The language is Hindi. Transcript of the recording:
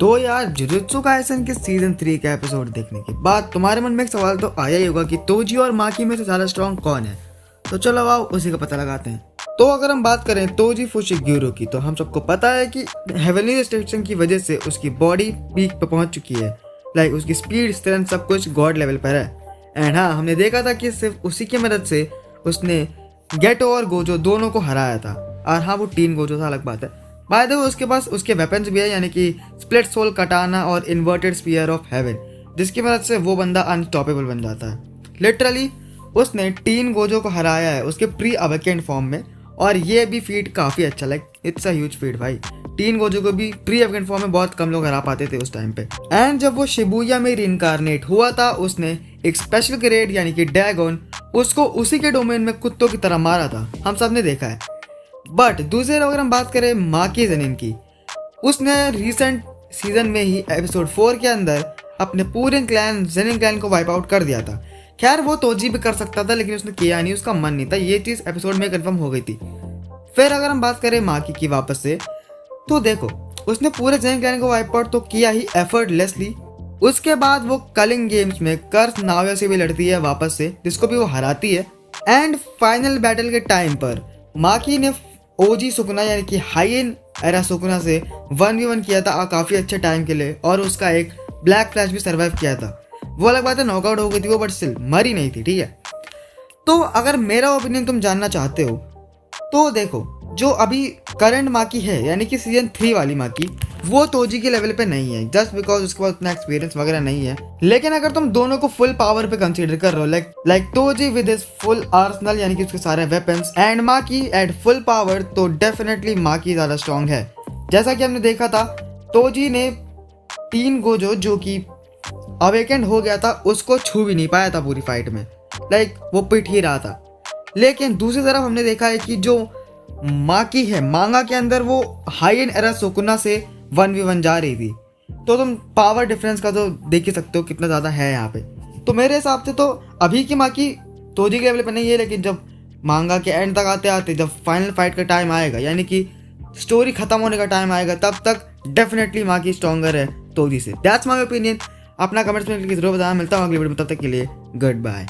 तो यार जुजुत्सु काइसेन के सीजन 3 का एपिसोड देखने के बाद तुम्हारे मन में एक सवाल तो आया ही होगा कि तोजी और माकी में से ज्यादा स्ट्रॉन्ग कौन है। तो चलो आओ उसी का पता लगाते हैं। तो अगर हम बात करें तोजी फुशिग्यूरो की, तो हम सबको पता है कि हेवनली रिस्ट्रिक्शन की वजह से उसकी बॉडी पीक पे पहुंच चुकी है। लाइक उसकी स्पीड, स्ट्रेंथ सब कुछ गॉड लेवल पर है। एंड हाँ, हमने देखा था कि सिर्फ उसी की मदद से उसने गेटो और गोजो दोनों को हराया था। और हाँ, वो टीन गोजो था, अलग बात है। बाय द वे उसके पास उसके वेपन्स भी है, यानी कि स्प्लिट सोल कटाना और इन्वर्टेड स्पीयर ऑफ हेवन, जिसकी मदद से वो बंदा अनस्टॉपेबल बन जाता है। लिटरली उसने टीन गोजो को हराया है उसके प्री अवेकेंड फॉर्म में, और ये भी फीट काफ़ी अच्छा, like it's a huge feet भाई। टीन गोजो को भी प्री अवेकेंड फॉर्म में बहुत कम लोग हरा पाते थे उस टाइम पे। एंड जब वो शिबुया में रिइंकार्नेट हुआ था, उसने एक स्पेशल ग्रेड यानी कि डैगन उसको उसी के डोमेन में कुत्तों की तरह मारा था, हम सब ने देखा है। बट दूसरे अगर हम बात करें माकी जेनिन की, उसने रिसेंट सीजन में ही एपिसोड 4 के अंदर अपने पूरे क्लैन जेनिन क्लैन को वाइप आउट कर दिया था। खैर वो तोजी भी कर सकता था, लेकिन उसने किया नहीं, उसका मन नहीं था। ये चीज़ एपिसोड में कंफर्म हो गई थी। फिर अगर हम बात करें माकी की वापस से, तो देखो उसने पूरे जेनिन क्लैन को वाइप आउट तो किया ही एफर्टलेसली। उसके बाद वो कलिंग गेम्स में कर्स नाविया से भी लड़ती है वापस से, जिसको भी वो हराती है। एंड फाइनल बैटल के टाइम पर माकी ने ओजी सुकुना यानी कि हाइन एरा सुकुना से 1v1 किया था काफ़ी अच्छे टाइम के लिए, और उसका एक ब्लैक फ्लैश भी सर्वाइव किया था। वो अलग बात है, नॉकआउट हो गई थी वो, बट स्टिल मरी नहीं थी, ठीक है। तो अगर मेरा ओपिनियन तुम जानना चाहते हो तो देखो, जो अभी करंट माकी है यानी कि सीजन 3 वाली माकी, वो तोजी के लेवल पे नहीं है, जस्ट बिकॉज उसके पास उतना एक्सपीरियंस वगैरह नहीं है। लेकिन अगर तुम दोनों को फुल पावर पे कंसीडर कर रहे हो, like Toji with his full arsenal यानी कि उसके सारे weapons, and Maki at full power, तो डेफिनेटली माकी ज्यादा स्ट्रॉन्ग है। जैसा कि हमने देखा था, तोजी ने टीन गोजो जो कि अवेकेंड हो गया था उसको छू भी नहीं पाया था पूरी फाइट में, लाइक वो पिट ही रहा था। लेकिन दूसरी तरफ हमने देखा है कि जो माकी है मांगा के अंदर, वो हाइन एरा सुकुना से 1v1 जा रही थी। तो तुम पावर डिफरेंस का तो देख ही सकते हो कितना ज़्यादा है यहाँ पे। तो मेरे हिसाब से तो अभी की माकी तोजी के लेवल पे नहीं है, लेकिन जब मांगा के एंड तक आते आते जब फाइनल फाइट का टाइम आएगा, यानी कि स्टोरी खत्म होने का टाइम आएगा, तब तक डेफिनेटली माकी स्ट्रॉन्गर है तोजी से। That's my opinion. अपना कमेंट्स में जरूर बताना। मिलता हूँ अगली वीडियो में, तब तक के लिए गुड बाय।